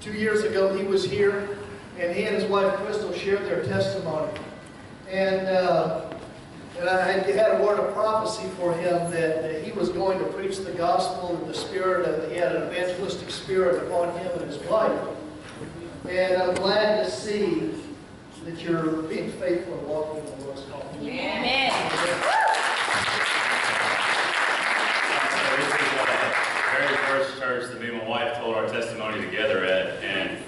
2 years ago, he was here, and he and his wife Crystal shared their testimony. And I had a word of prophecy for him that he was going to preach the gospel in the spirit, he had an evangelistic spirit upon him and his wife. And I'm glad to see that you're being faithful and walking in the Lord's call. Amen. Very first church that me and my wife told our testimony together at, and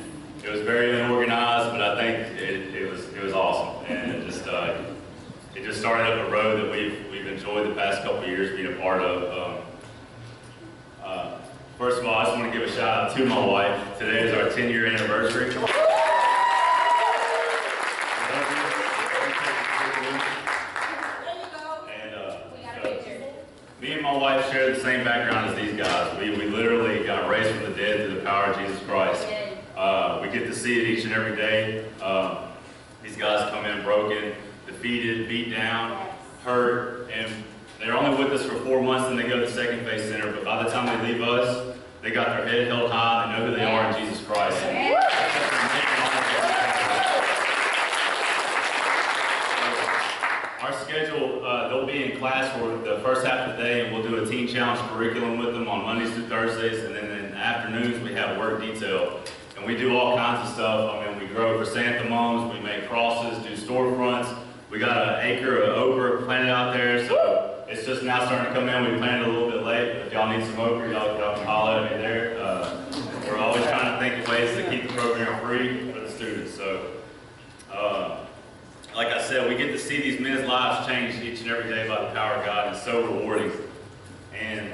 it was very unorganized, but I think it was awesome, and it just started up a road that we've enjoyed the past couple of years being a part of. First of all, I just want to give a shout out to my wife. Today is our 10-year anniversary. Me and my wife share the same background as these guys. We literally got raised from the dead through the power of Jesus Christ. We get to see it each and every day. These guys come in broken, defeated, beat down, hurt, and they're only with us for 4 months, and they go to Second Faith Center. But by the time they leave us, they got their head held high. They know who they are in Jesus Christ. Our schedule, they'll be in class for the first half of the day, and we'll do a teen challenge curriculum with them on Mondays through Thursdays, and then in the afternoons we have work detail. And we do all kinds of stuff. I mean, we grow chrysanthemums, we make crosses, do storefronts. We got an acre of okra planted out there, so it's just now starting to come in. We planted a little bit late, but if y'all need some okra, y'all can holler at me there. We're always trying to think of ways to keep the program free for the students. So, like I said, we get to see these men's lives change each and every day by the power of God. It's so rewarding. And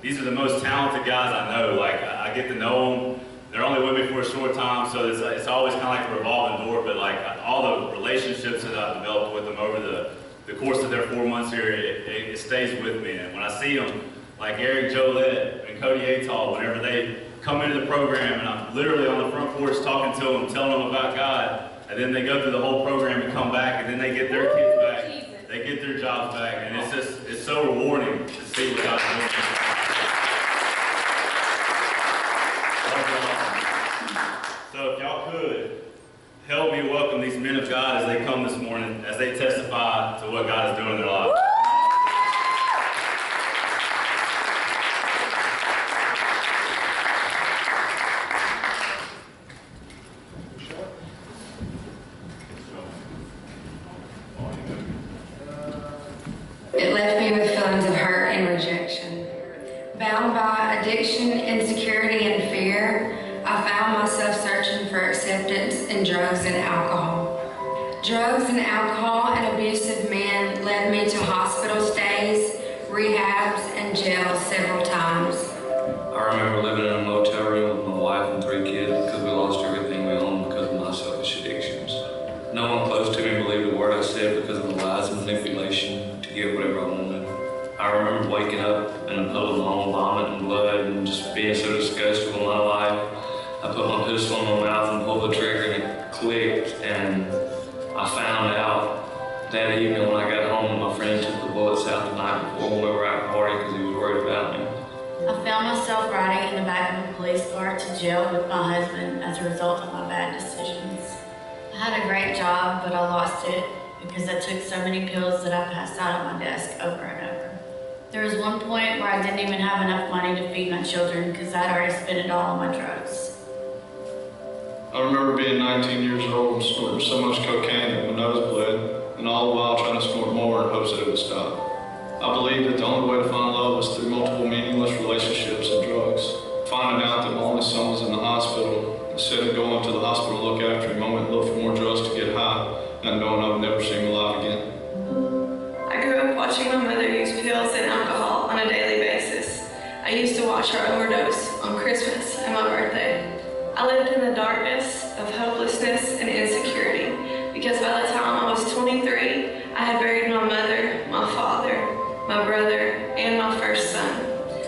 these are the most talented guys I know. Like, I get to know them. They're only with me for a short time, so it's always kind of like a revolving door, but like all the relationships that I've developed with them over the course of their 4 months here, it stays with me. And when I see them, like Eric Jolette and Cody Atall, whenever they come into the program, and I'm literally on the front porch talking to them, telling them about God, and then they go through the whole program and come back, and then they get their kids back, they get their jobs back, and it's so rewarding to see what God's doing. So if y'all could, help me welcome these men of God as they come this morning, as they testify to what God is doing in their lives. It left me with feelings of hurt and rejection. Bound by addiction, insecurity, and fear, I found myself searching for acceptance in drugs and alcohol. Drugs and alcohol and abusive men led me to hospital stays, rehabs, and jail several times. I remember living in a motel room with my wife and 3 kids because we lost everything we owned because of my selfish addictions. No one close to me believed a word I said because of the lies and manipulation to get whatever I wanted. I remember waking up in a puddle of my own vomit and blood and just being so disgusted with my life. I put my pistol in my mouth and pulled the trigger, and it clicked, and I found out that evening when I got home, my friend took the bullets out the night before when we were at a party because he was worried about me. I found myself riding in the back of a police car to jail with my husband as a result of my bad decisions. I had a great job, but I lost it because I took so many pills that I passed out at my desk over and over. There was one point where I didn't even have enough money to feed my children because I'd already spent it all on my drugs. I remember being 19 years old and snorting so much cocaine that my nose bled, and all the while trying to snort more in hopes that it would stop. I believed that the only way to find love was through multiple meaningless relationships and drugs. Finding out that my only son was in the hospital, instead of going to the hospital to look after him, I went and looked for more drugs to get high, not knowing I would never see him alive again. I grew up watching my mother use pills and alcohol on a daily basis. I used to watch her overdose on Christmas and my birthday. I lived in the darkness of hopelessness and insecurity because by the time I was 23, I had buried my mother, my father, my brother, and my first son.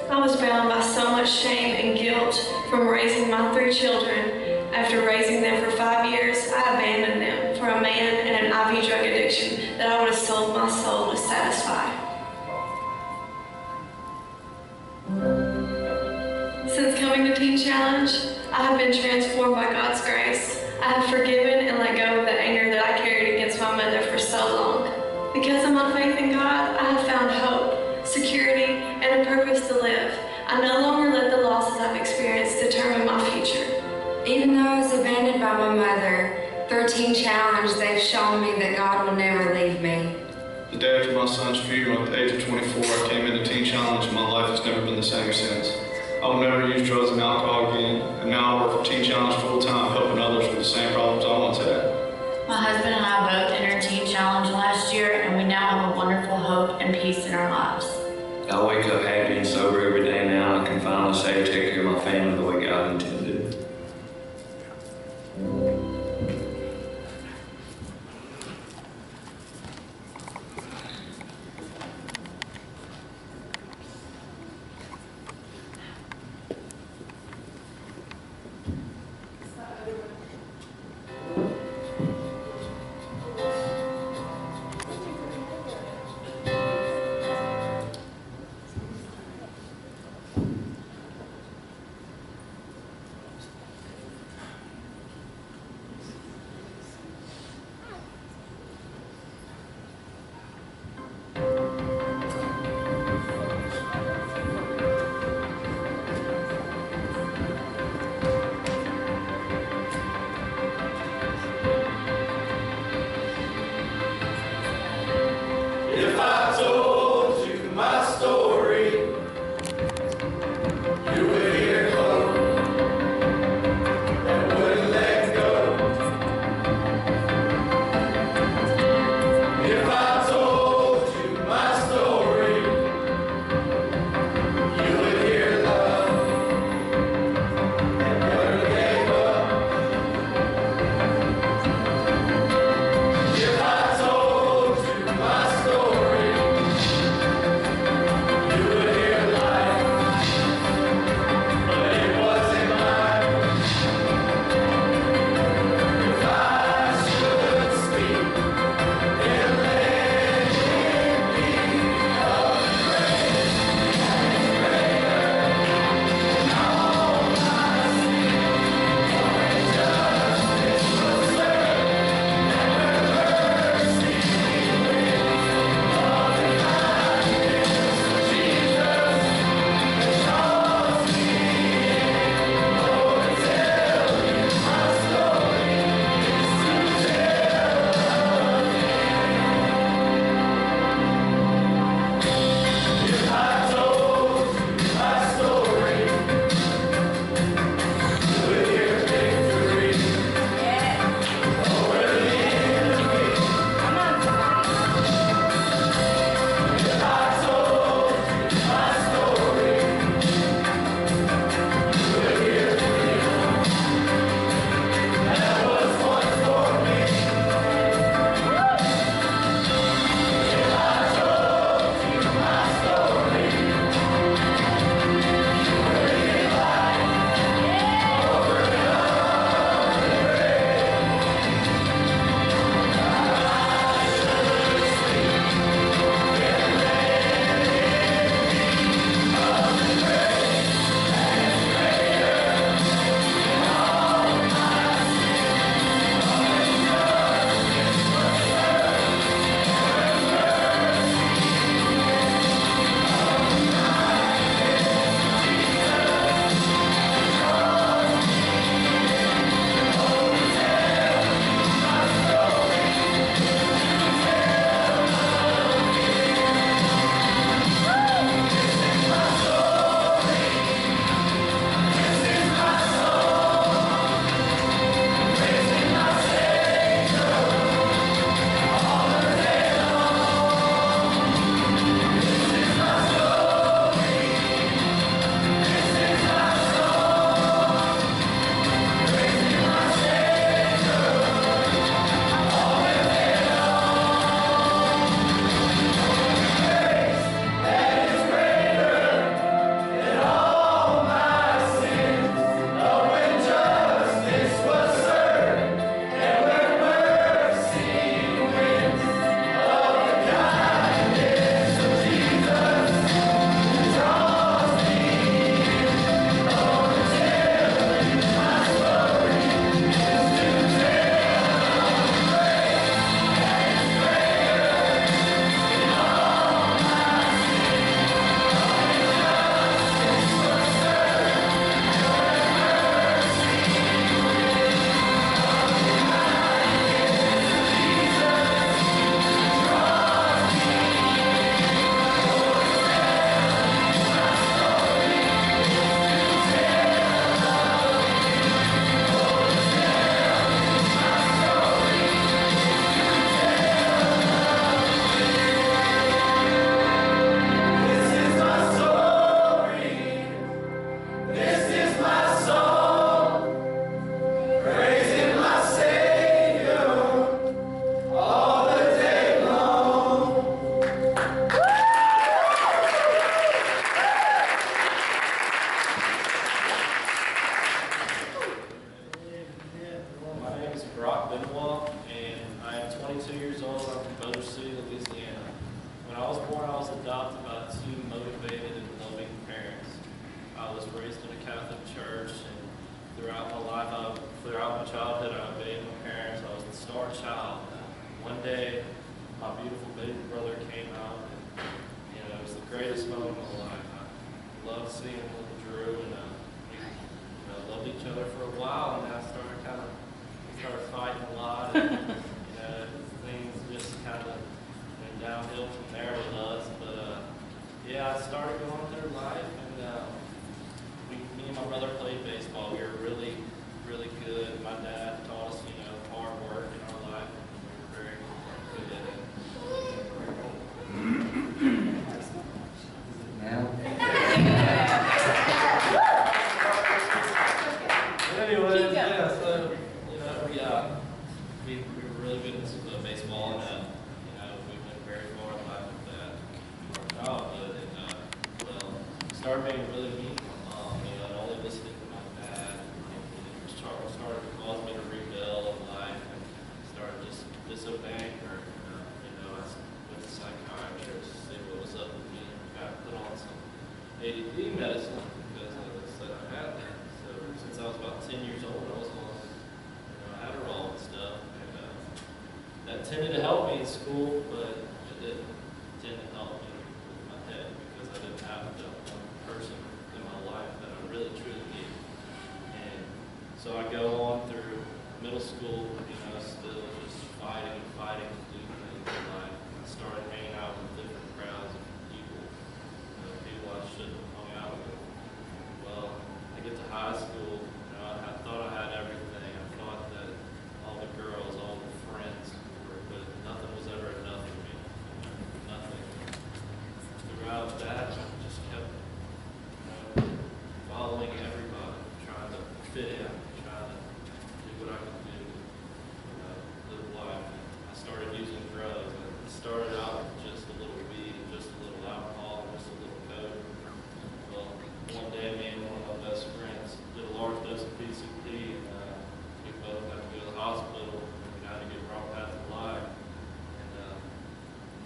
I was bound by so much shame and guilt from raising my 3 children. After raising them for 5 years, I abandoned them for a man and an IV drug addiction that I would have sold my soul to satisfy. Since coming to Teen Challenge, I have been transformed by God's grace. I have forgiven and let go of the anger that I carried against my mother for so long. Because of my faith in God, I have found hope, security, and a purpose to live. I no longer let the losses I've experienced determine my future. Even though I was abandoned by my mother, through Teen Challenge, they've shown me that God will never leave me. The day after my son's funeral at the age of 24, I came into Teen Challenge and my life has never been the same since. I will never use drugs and alcohol again, and now I work for Teen Challenge full-time, helping others with the same problems I once had. My husband and I both entered Teen Challenge last year, and we now have a wonderful hope and peace in our lives. I wake up happy and sober every day now, and I can finally say to take care of my family the way God intended. in my life. I love seeing little Drew, and we loved each other for a while, and then we started fighting a lot, and things just kind of went downhill from there with us. But yeah, I started going through life, and me and my brother played baseball. We were really, really good. My dad taught us, hard work in our life, and we were very good at it. Anyways, yeah, so, we were really good at baseball, and, we went very far in life with that. Our childhood, and, we started being really mean to my mom, and only listening to my dad. And it started to cause me to rebel in life, and started just disobeying her. I went to a psychiatrist to see what was up with me. Got put on some ADD medicine because they said I had that. So since I was about 10 years old, I was on Adderall and stuff, and that tended to help me in school, but it didn't tend to help me with my head because I didn't have the one person in my life that I really truly needed. And so I go on through middle school, still just fighting to do things in life. I started hanging out with different crowds of people, people I shouldn't have hung out with. Well, I get to high school, I thought I had everything. I thought that all the girls, all the friends were good. Nothing was ever enough for me. Nothing. Throughout that, I just kept following everybody, trying to fit in, trying to do what I could do, live life. I started using drugs. It started out with just a little weed, just a little alcohol, just a little coke. Well, one day, me and one of my best friends did a large dose of PCP, and we both had to go to the hospital. We had to get brought back to life, and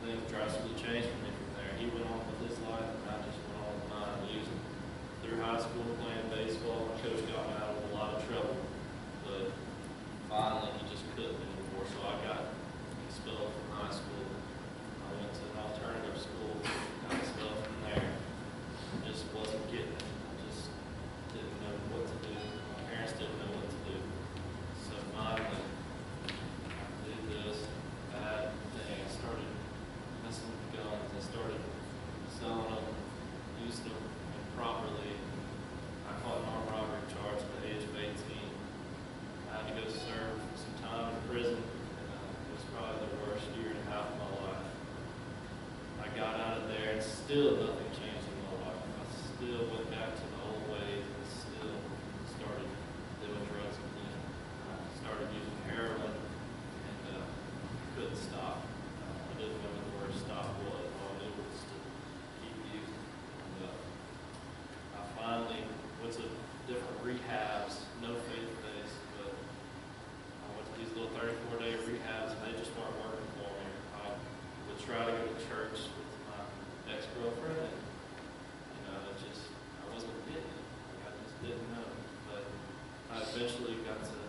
things drastically changed for me from there. He went on with his life, and I just went on with mine. Using through high school, playing baseball, my coach got me out of a lot of trouble, but finally he just couldn't anymore. So I got expelled from high school. I went to an alternative school, got expelled from there. Just wasn't getting it. I just didn't know what to do. My parents didn't know what to do. So finally, I did this bad thing. I started messing with guns. I started selling them, used them improperly. I caught an armed robbery charge at the age of 18. I had to go serve some time in prison. It was probably the worst year and a half of my life. I got out of there, and still nothing changed in my life. I still went back to the old ways, and still started doing drugs again. I started using heroin, and couldn't stop. I didn't know what the word stop was. All I knew was to keep using. And I finally went to different rehabs, no faith-based, but I went to these little 34-day rehabs, and they just weren't working for me. I would try to go to church with my ex-girlfriend, and I wasn't getting it. I just didn't know. But I eventually got to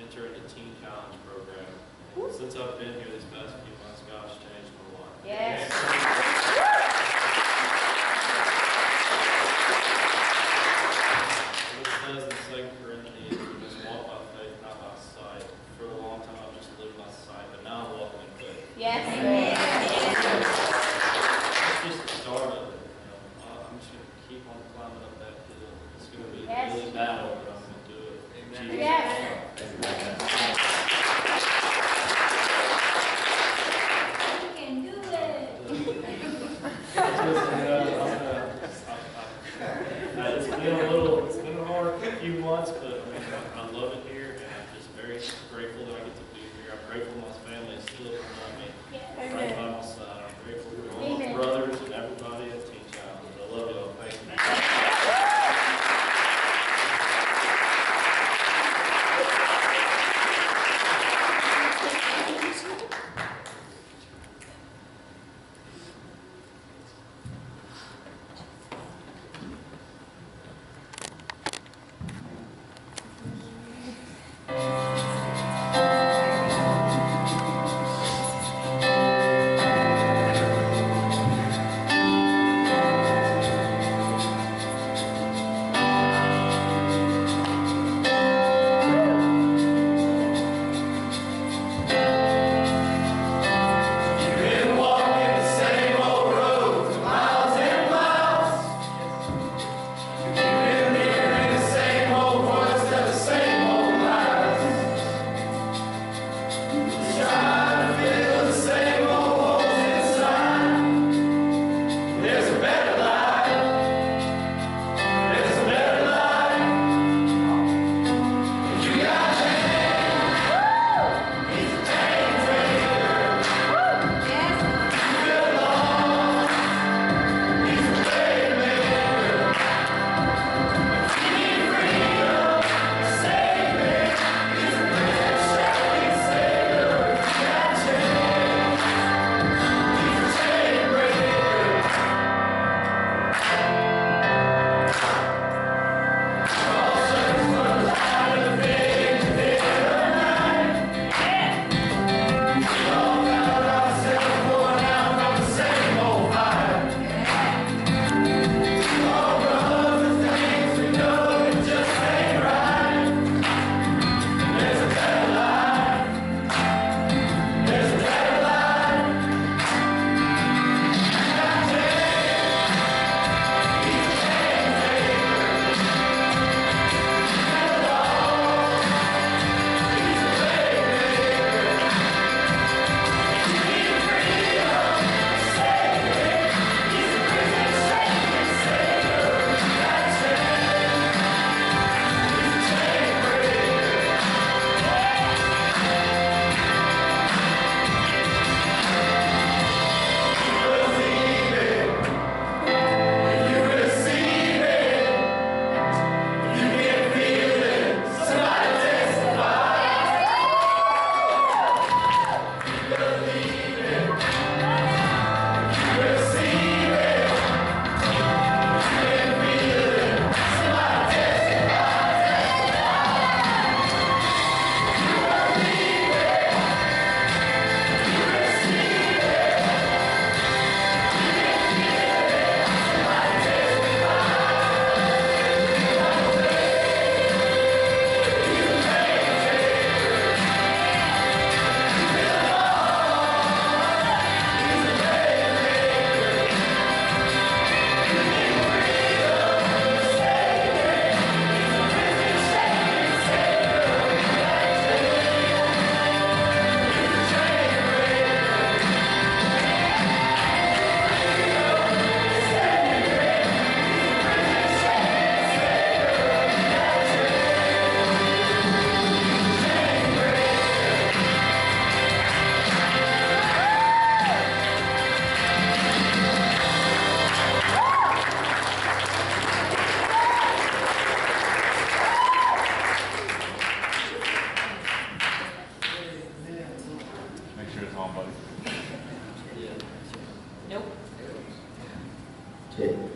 enter into Teen Challenge program. And since I've been here these past few months, God's changed my life. Yes. It says in 2 Corinthians, we must walk by faith, not by sight. For a long time, I've just lived by sight, but now I'm walking in faith. Yes. It's just the start of it. I'm just going to keep on climbing up that hill. It's going to be Yes. really battle, but I'm going to do it. Amen. Yes. You can do it. It's been a hard few months, but I love it here, and I'm just very grateful that I get to be here. I'm grateful my family is still around me, right by my side. I'm grateful for all my brothers and everybody at Teen Challenge. I love y'all. Thank you.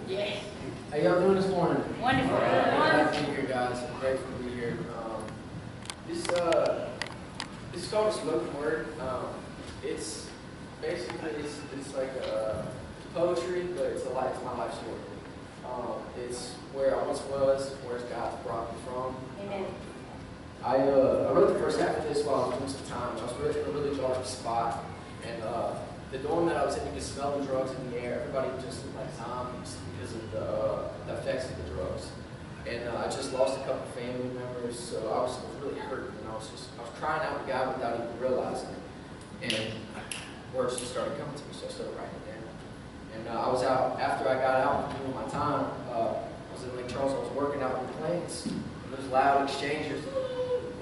Yes. How y'all doing this morning? Wonderful. Glad to be here, guys. I'm grateful to be here. This is called a spoken word. It's basically it's like poetry, but it's my life story. It's where I once was, where God's brought me from. Amen. I wrote the first half of this while I was doing some time. I was really in a really dark spot, and the dorm that I was in, you could smell the drugs in the air. Everybody just looked like zombies because of the effects of the drugs. And I just lost a couple family members, so I was really hurt. And I was crying out to God without even realizing it. And words just started coming to me, so I started writing it down. And I was out after I got out doing my time. I was in Lake Charles. I was working out with planes. And those loud exchanges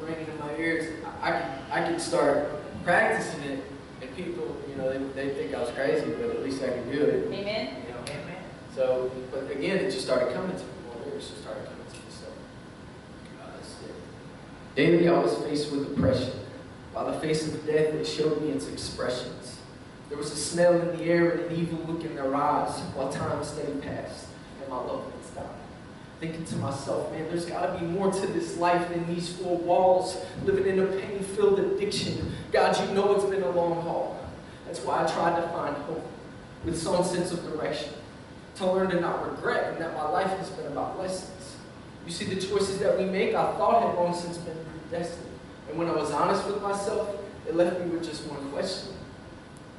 ringing in my ears. I could start practicing it, and people, they think I was crazy, but at least I could do it. Amen. Amen. So, but again, it just started coming to me. More lyrics just started coming to me. So, that's it. Daily, I was faced with oppression. While the face of death, it showed me its expressions. There was a smell in the air and an evil look in their eyes, while time steady passed and my loved ones died. Thinking to myself, man, there's got to be more to this life than these four walls, living in a pain-filled addiction. God, you know it's been a long haul. That's why I tried to find hope with some sense of direction, to learn to not regret, and that my life has been about lessons. You see, the choices that we make, I thought had long since been predestined. And when I was honest with myself, it left me with just one question.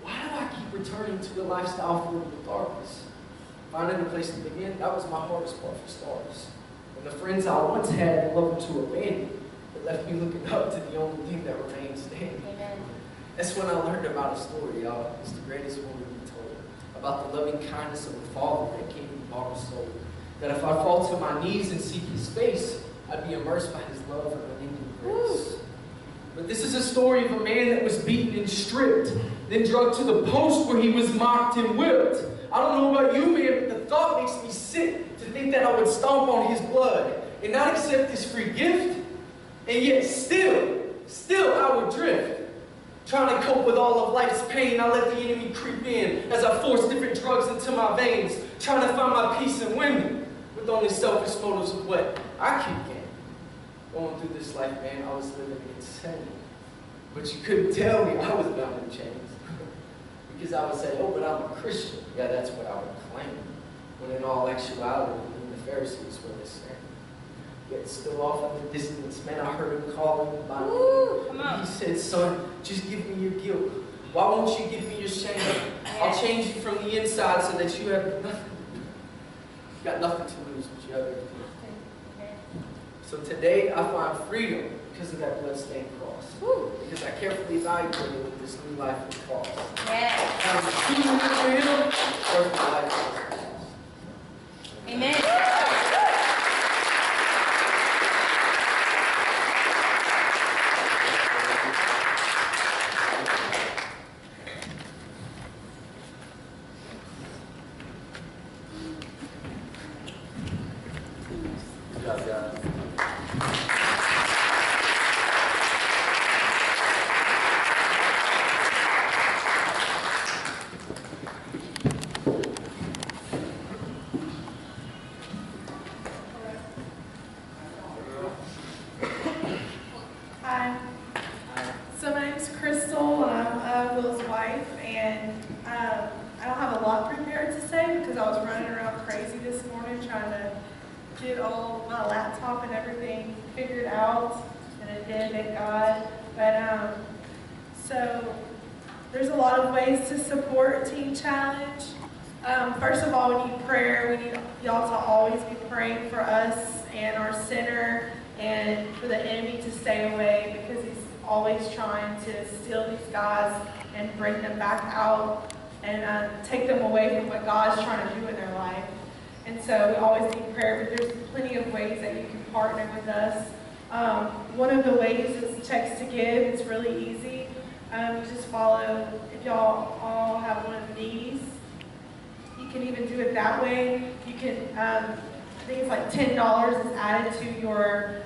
Why do I keep returning to a lifestyle filled with darkness? Finding a place to begin, that was my hardest part for starters. And the friends I once had and loved to abandon, it left me looking up to the only thing that remains standing. Amen. That's when I learned about a story, y'all. It's the greatest one to be told. About the loving kindness of a Father that came and bought a soul. That if I fall to my knees and seek His face, I'd be immersed by His love and unending grace. But this is a story of a man that was beaten and stripped, then drugged to the post where he was mocked and whipped. I don't know about you, man, but the thought makes me sick to think that I would stomp on his blood and not accept his free gift. And yet still I would drift. Trying to cope with all of life's pain, I let the enemy creep in as I force different drugs into my veins, trying to find my peace in women with only selfish motives of what I keep getting. Going through this life, man, I was living insane. But you couldn't tell me I was bound in chains. Because I would say, oh, but I'm a Christian. Yeah, that's what I would claim. When in all actuality, even the Pharisees were the same. Yet still off in the distance, man, I heard him calling by name. He said, son, just give me your guilt. Why won't you give me your shame? I'll change you from the inside so that you have nothing. You got nothing to lose, but you have everything. So today, I find freedom because of that bloodstained cross. Because I carefully evaluated what this new life would cost. I'm choosing freedom or my life. Amen. Good job, guys. Hi. So my name's Crystal, and I'm Will's wife, and I don't have a lot prepared to say because I was running around crazy this morning trying to get all my laptop and everything figured out, and it did, thank God. But so there's a lot of ways to support Teen Challenge. First of all, we need prayer. We need y'all to always be praying for us and our center, and for the enemy to stay away, because he's always trying to steal these guys and bring them back out and take them away from what God's trying to do in their life. And so we always need prayer, but there's plenty of ways that you can partner with us. One of the ways is text to give. It's really easy. You just follow, if y'all all have one of these, you can even do it that way. You can, I think it's like $10 is added to your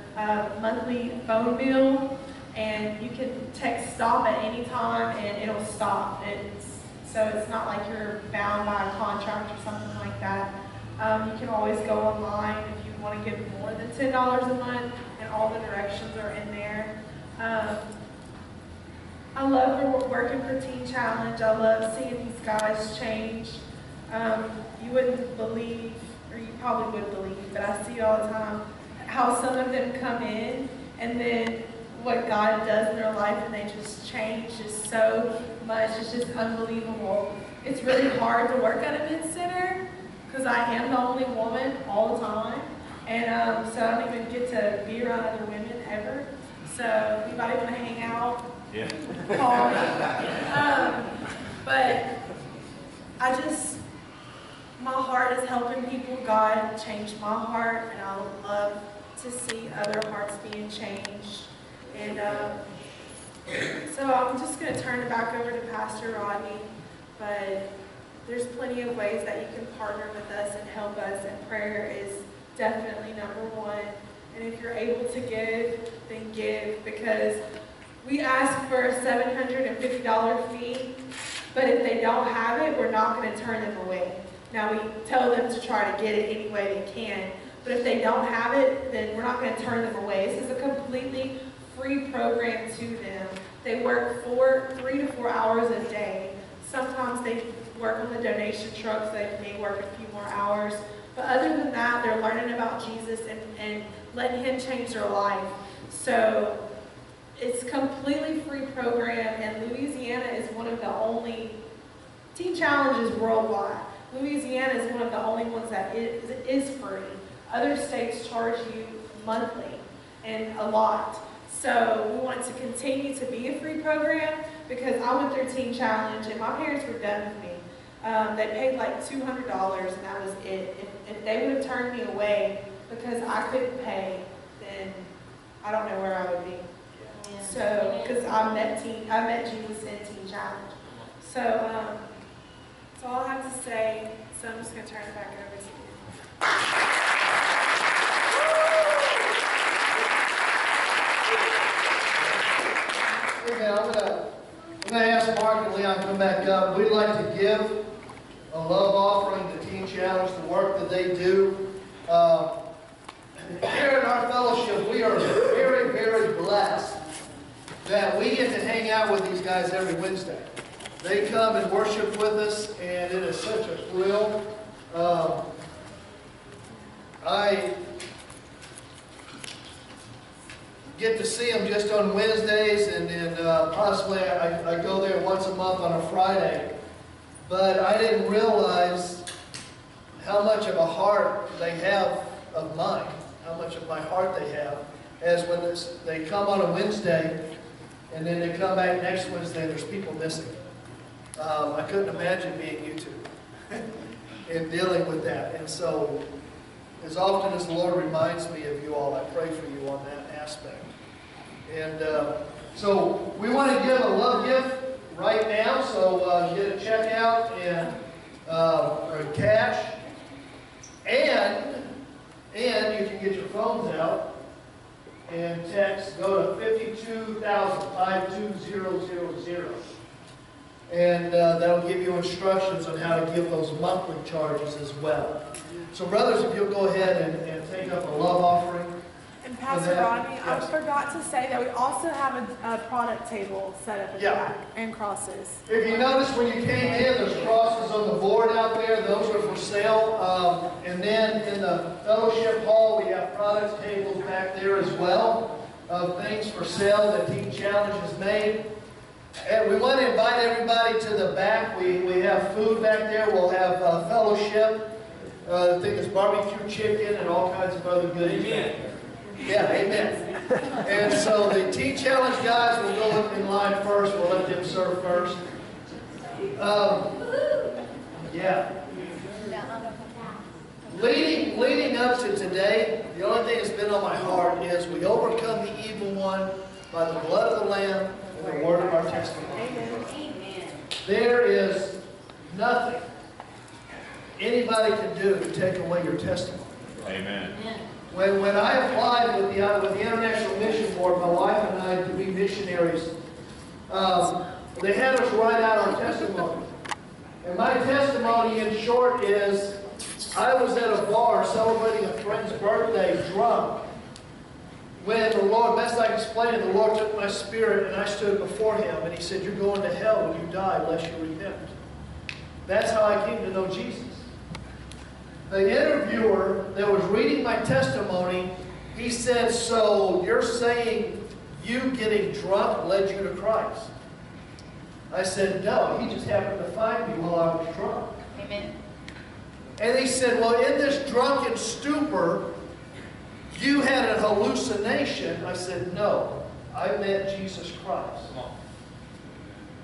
monthly phone bill, and you can text stop at any time and it'll stop. So it's not like you're bound by a contract or something like that. You can always go online if you want to give more than $10 a month, and all the directions are in there. I love working for Teen Challenge. I love seeing these guys change. You wouldn't believe, or you probably would believe, but I see it all the time, how some of them come in and then what God does in their life, and they just change just so much. It's just unbelievable. It's really hard to work at a men's center because I am the only woman all the time, and so I don't even get to be around other women ever. So anybody want to hang out? Yeah. Call me. But my heart is helping people. God changed my heart, and I would love to see other hearts being changed. And so I'm just going to turn it back over to Pastor Rodney, but there's plenty of ways that you can partner with us and help us, and prayer is definitely number one. And if you're able to give, then give, because we ask for a $750 fee, but if they don't have it, we're not going to turn them away. Now, we tell them to try to get it any way they can, but if they don't have it, then we're not going to turn them away. This is a completely free program to them. They work 3 to 4 hours a day. Sometimes they work on the donation truck, so they may work a few more hours. But other than that, they're learning about Jesus and letting Him change their life. So it's a completely free program, and Louisiana is one of the only Teen Challenges worldwide. Louisiana is one of the only ones that is free. Other states charge you monthly and a lot. So we want it to continue to be a free program because I went through Teen Challenge and my parents were done with me. They paid like $200 and that was it. If they would have turned me away because I couldn't pay, then I don't know where I would be. So, because I met Jesus in Teen Challenge. So, that's all I have to say. So I'm just going to turn it back over to you. Amen. I'm gonna ask Mark and Leon to come back up. We'd like to give a love offering to Teen Challenge, the work that they do. Here in our fellowship, we are very, very blessed that we get to hang out with these guys every Wednesday. They come and worship with us, and it is such a thrill. I get to see them just on Wednesdays, and then possibly I go there once a month on a Friday. But I didn't realize how much of a heart they have of mine, how much of my heart they have, as when they come on a Wednesday, and then they come back next Wednesday, there's people missing. I couldn't imagine being you two and dealing with that. And so, as often as the Lord reminds me of you all, I pray for you on that aspect. And so, we want to give a love gift right now. So, get a check out and or cash, and you can get your phones out and text. Go to 52000. And that'll give you instructions on how to give those monthly charges as well. So brothers, if you'll go ahead and take up a love offering. And Pastor Rodney, I forgot to say that we also have a product table set up in the back and crosses. If you notice when you came in, there's crosses on the board out there. Those are for sale. And then in the fellowship hall, we have product tables back there as well of things for sale that Teen Challenge has made. And we want to invite everybody to the back. We have food back there. We'll have fellowship. I think there's barbecue chicken and all kinds of other goodies. Amen. Yeah, amen. And so the Teen Challenge guys will go in line first. We'll let them serve first. Yeah. Leading up to today, the only thing that's been on my heart is we overcome the evil one by the blood of the Lamb and the word of our testimony. Amen. There is nothing anybody can do to take away your testimony. Amen. When I applied with the International Mission Board, my wife and I, to be missionaries, they had us write out our testimony. And my testimony, in short, is I was at a bar celebrating a friend's birthday drunk when the Lord, best I can explain it, the Lord took my spirit and I stood before Him and He said, you're going to hell when you die unless you repent. That's how I came to know Jesus. The interviewer that was reading my testimony, he said, so you're saying you getting drunk led you to Christ? I said, no, He just happened to find me while I was drunk. Amen. And he said, well, in this drunken stupor, you had a hallucination. I said, no, I met Jesus Christ.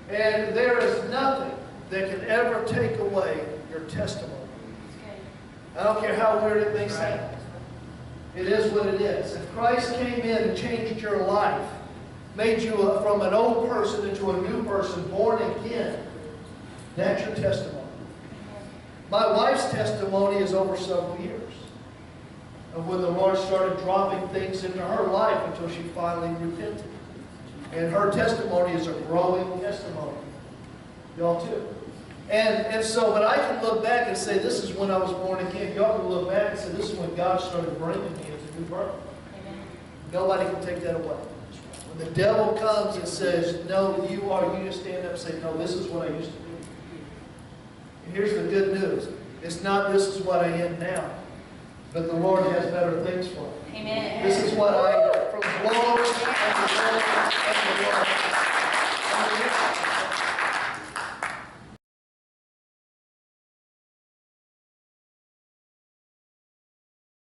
And there is nothing that can ever take away your testimony. I don't care how weird it may sound. It is what it is. If Christ came in and changed your life, made you from an old person into a new person, born again, that's your testimony. My wife's testimony is over several years of when the Lord started dropping things into her life until she finally repented. And her testimony is a growing testimony. Y'all too. And so, but I can look back and say, this is when I was born again. Y'all can look back and say, this is when God started bringing me into new birth. Amen. Nobody can take that away. When the devil comes and says, no, you just stand up and say, no, this is what I used to be. And here's the good news. It's not this is what I am now, but the Lord has better things for me. Amen. This is what I am, from glory and the glory and the glory.